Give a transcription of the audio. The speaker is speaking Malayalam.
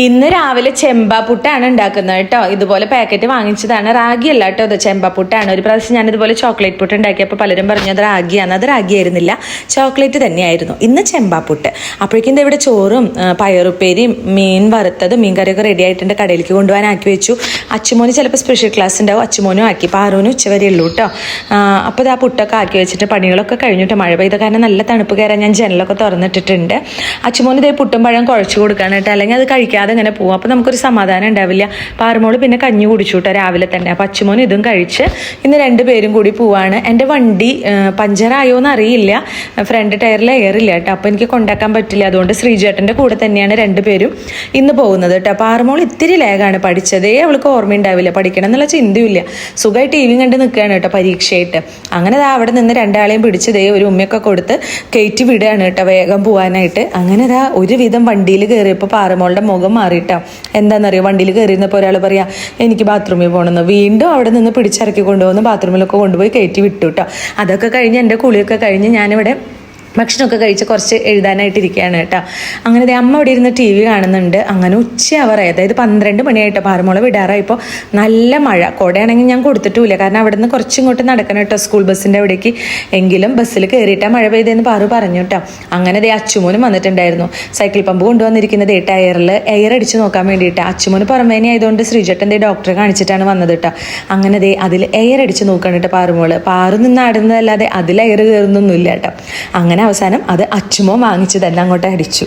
ഇന്ന് രാവിലെ ചെമ്പാപ്പുട്ടാണ് ഉണ്ടാക്കുന്നത് കേട്ടോ. ഇതുപോലെ പാക്കറ്റ് വാങ്ങിച്ചതാണ്. റാഗി അല്ല കേട്ടോ, അത് ചെമ്പാപ്പുട്ടാണ്. ഒരു പ്രാവശ്യം ഞാൻ ഇതുപോലെ ചോക്ലേറ്റ് പുട്ട് ഉണ്ടാക്കിയപ്പോൾ പലരും പറഞ്ഞു അത് റാഗിയാണ്. അത് റാഗി ആയിരുന്നില്ല, ചോക്ലേറ്റ് തന്നെയായിരുന്നു. ഇന്ന് ചെമ്പാപ്പുട്ട്. അപ്പോഴേക്കും ഇവിടെ ചോറും പയറുപ്പേരിയും മീൻ വറുത്തത് മീൻ കറിയൊക്കെ റെഡി ആയിട്ടുണ്ട്. കടയിലേക്ക് കൊണ്ടുപോകാൻ ആക്കി വെച്ചു. അച്ചുമോന് ചിലപ്പോൾ സ്പെഷ്യൽ ക്ലാസ് ഉണ്ടാവും, അച്ചുമോനും ആക്കി. പാറുവിനും ഉച്ചവരെ ഉള്ളൂ കേട്ടോ. അപ്പോൾ ആ പുട്ടൊക്കെ ആക്കി വെച്ചിട്ട് പണികളൊക്കെ കഴിഞ്ഞിട്ട് മഴ പെയ്ത കാരണം നല്ല തണുപ്പ് കയറാൻ ഞാൻ ജനലൊക്കെ തുറന്നിട്ടിട്ടുണ്ട്. അച്ചുമോന് ഇതേ പുട്ടും പഴം കുഴച്ച് കൊടുക്കാണ് കേട്ടോ, അല്ലെങ്കിൽ അത് കഴിക്കാൻ അങ്ങനെ പോകും. അപ്പോൾ നമുക്കൊരു സമാധാനം ഉണ്ടാവില്ല. പാറുമോള് പിന്നെ കഞ്ഞി കുടിച്ചു കേട്ടോ രാവിലെ തന്നെ. അപ്പോൾ അച്ചുമോൻ ഇതും കഴിച്ച് ഇന്ന് രണ്ടുപേരും കൂടി പോവാണ്. എൻ്റെ വണ്ടി പഞ്ചറായോ എന്ന് അറിയില്ല, ഫ്രണ്ട് ടയറിൽ എയർ ഇല്ല കേട്ടോ. അപ്പോൾ എനിക്ക് കൊണ്ടാക്കാൻ പറ്റില്ല. അതുകൊണ്ട് ശ്രീജേട്ടൻ്റെ കൂടെ തന്നെയാണ് രണ്ടുപേരും ഇന്ന് പോകുന്നത് കേട്ടോ. പാറുമോൾ ഇത്തിരി ലേഖാണ്, പഠിച്ചതേ അവൾക്ക് ഓർമ്മയുണ്ടാവില്ല, പഠിക്കണം എന്നുള്ള ചിന്തയില്ല. സുഖമായി ടി വി കണ്ട് നിൽക്കുകയാണ് കേട്ടോ പരീക്ഷയായിട്ട്. അങ്ങനെ അവിടെ നിന്ന് രണ്ടാളെയും പിടിച്ചതേ ഒരു ഉമ്മയൊക്കെ കൊടുത്ത് കയറ്റി വിടുകയാണ് കേട്ടോ വേഗം പോകാനായിട്ട്. അങ്ങനെ ഒരുവിധം വണ്ടിയിൽ കയറിയപ്പോൾ പാറുമോളുടെ മുഖം മാറിയിട്ടാ. എന്താണെന്നറിയോ, വണ്ടിയിൽ കയറിയിരുന്നപ്പോൾ ഒരാൾ പറയാ എനിക്ക് ബാത്റൂമിൽ പോകണമെന്ന്. വീണ്ടും അവിടെ നിന്ന് പിടിച്ചിറക്കി കൊണ്ടുപോകുന്നു, ബാത്റൂമിലൊക്കെ കൊണ്ടുപോയി കയറ്റി വിട്ടു കേട്ടോ. അതൊക്കെ കഴിഞ്ഞ് എൻ്റെ കുളിയൊക്കെ കഴിഞ്ഞ് ഞാനിവിടെ ഭക്ഷണമൊക്കെ കഴിച്ച് കുറച്ച് എഴുതാനായിട്ടിരിക്കുകയാണ് കേട്ടോ. അങ്ങനെ അമ്മ ഇവിടെ ഇരുന്ന് ടി വി കാണുന്നുണ്ട്. അങ്ങനെ ഉച്ചയാവറായി, അതായത് 12 മണിയായിട്ടോ. പാറുമോളെ വിടാറായിപ്പോൾ നല്ല മഴ. കുടയാണെങ്കിൽ ഞാൻ കൊടുത്തിട്ടുമില്ല, കാരണം അവിടെ നിന്ന് കുറച്ചിങ്ങോട്ട് നടക്കണം കേട്ടോ സ്കൂൾ ബസ്സിൻ്റെ അവിടേക്ക്. എങ്കിലും ബസ്സിൽ കയറിയിട്ടാണ് മഴ പെയ്തതെന്ന് പാറു പറഞ്ഞു കേട്ടോ. അങ്ങനെ അച്ചുമോനും വന്നിട്ടുണ്ടായിരുന്നു. സൈക്കിൾ പമ്പ് കൊണ്ടുവന്നിരിക്കുന്നത് ടയറിൽ എയർ അടിച്ച് നോക്കാൻ വേണ്ടിയിട്ട്. അച്ചുമോന് പുറമേനെ ആയതുകൊണ്ട് ശ്രീജട്ടൻ്റെ ഡോക്ടറെ കാണിച്ചിട്ടാണ് വന്നത് കേട്ടോ. അങ്ങനെ അതിൽ എയർ അടിച്ച് നോക്കണം കേട്ടോ പാറുമോള്. പാറു നിന്ന് ആടുന്നതല്ലാതെ അതിൽ എയർ കയറുന്നൊന്നുമില്ല കേട്ടോ. അങ്ങനെ അവസാനം അത് അച്ചുമോ വാങ്ങിച്ചു തന്നെ അങ്ങോട്ട് അടിച്ചു.